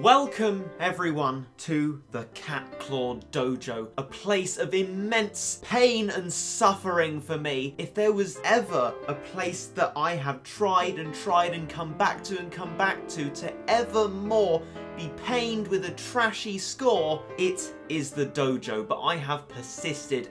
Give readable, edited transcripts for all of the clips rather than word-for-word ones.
Welcome everyone to the Catclaw Dojo, a place of immense pain and suffering for me. If there was ever a place that I have tried and come back to evermore be pained with a trashy score, it is the dojo. But I have persisted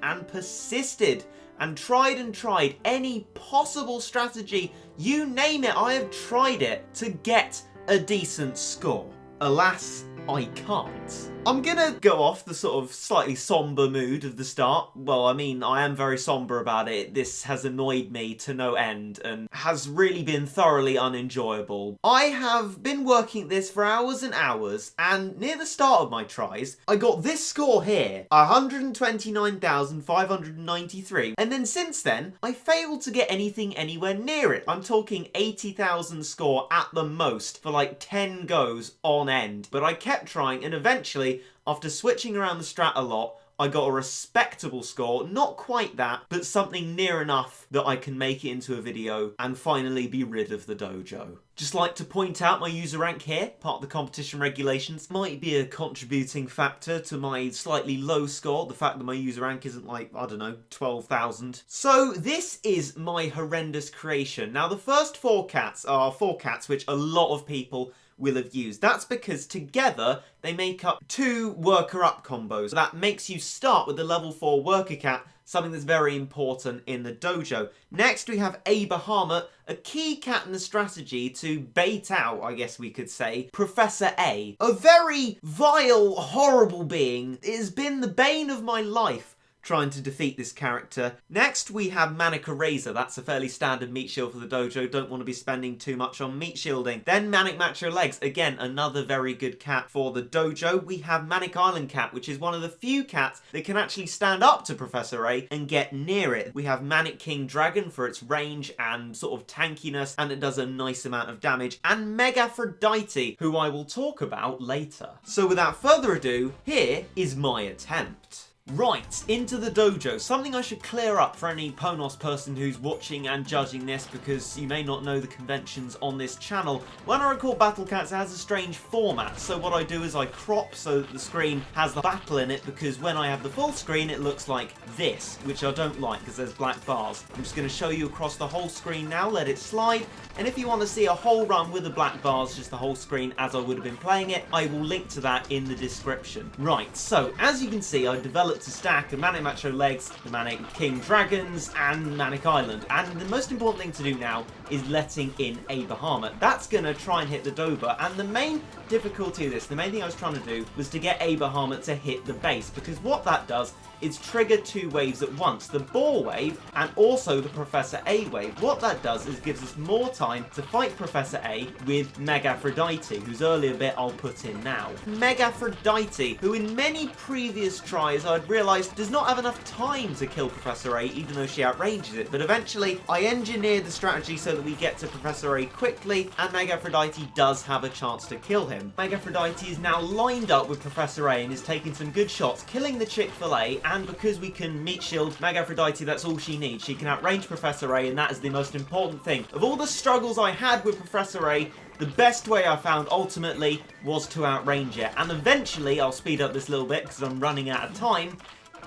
and tried any possible strategy, you name it, I have tried it to get a decent score. Alas, I can't. I'm gonna go off the sort of slightly somber mood of the start. Well, I mean, I am very somber about it. This has annoyed me to no end and has really been thoroughly unenjoyable. I have been working at this for hours and hours, and near the start of my tries, I got this score here, 129,593, and then since then, I failed to get anything anywhere near it. I'm talking 80,000 score at the most for like 10 goes on end, but I kept trying, and eventually, after switching around the strat a lot, I got a respectable score, not quite that, but something near enough that I can make it into a video and finally be rid of the dojo. Just like to point out my user rank here, part of the competition regulations, might be a contributing factor to my slightly low score, the fact that my user rank isn't like, I don't know, 12,000. So this is my horrendous creation. Now the first four cats are four cats which a lot of people will have used. That's because together they make up two worker-up combos. That makes you start with the level 4 worker cat, something that's very important in the dojo. Next we have a Bahamut, a key cat in the strategy to bait out, I guess we could say, Professor A. A very vile, horrible being. It has been the bane of my life trying to defeat this character. Next we have Manic Eraser. That's a fairly standard meat shield for the dojo. Don't want to be spending too much on meat shielding. Then Manic Macho Legs. Again, another very good cat for the dojo. We have Manic Island Cat, which is one of the few cats that can actually stand up to Professor A and get near it. We have Manic King Dragon for its range and sort of tankiness, and it does a nice amount of damage. And Megaphrodite, who I will talk about later. So without further ado, here is my attempt. Right, into the dojo. Something I should clear up for any Ponos person who's watching and judging this, because you may not know the conventions on this channel. When I record Battle Cats, it has a strange format, so what I do is I crop so that the screen has the battle in it, because when I have the full screen it looks like this, which I don't like because there's black bars. I'm just going to show you across the whole screen now, let it slide, and if you want to see a whole run with the black bars, just the whole screen as I would have been playing it, I will link to that in the description. Right, so as you can see, I developed a stack of Manic Macho Legs, the Manic King Dragons, and Manic Island. And the most important thing to do now is letting in a Bahamut. That's going to try and hit the Doba, and the main difficulty of this, the main thing I was trying to do, was to get a Bahamut to hit the base, because what that does is trigger two waves at once, the Boar wave and also the Professor A wave. What that does is gives us more time to fight Professor A with Megaphrodite, whose earlier bit I'll put in now. Megaphrodite, who in many previous tries I'd realised does not have enough time to kill Professor A, even though she outranges it, but eventually I engineered the strategy so that we get to Professor A quickly, and Megaphrodite does have a chance to kill him. Megaphrodite is now lined up with Professor A and is taking some good shots, killing the Chick-fil-A, and because we can meat shield Megaphrodite, that's all she needs. She can outrange Professor A, and that is the most important thing. Of all the struggles I had with Professor A, the best way I found ultimately was to outrange it. And eventually, I'll speed up this little bit because I'm running out of time,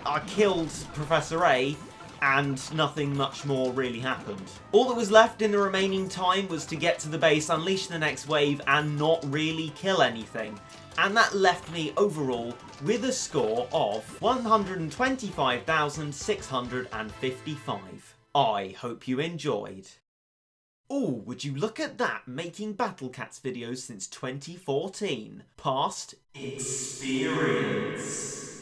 I killed Professor A, and nothing much more really happened. All that was left in the remaining time was to get to the base, unleash the next wave, and not really kill anything. And that left me overall with a score of 125,655. I hope you enjoyed. Oh, would you look at that, making Battle Cats videos since 2014. Past experience.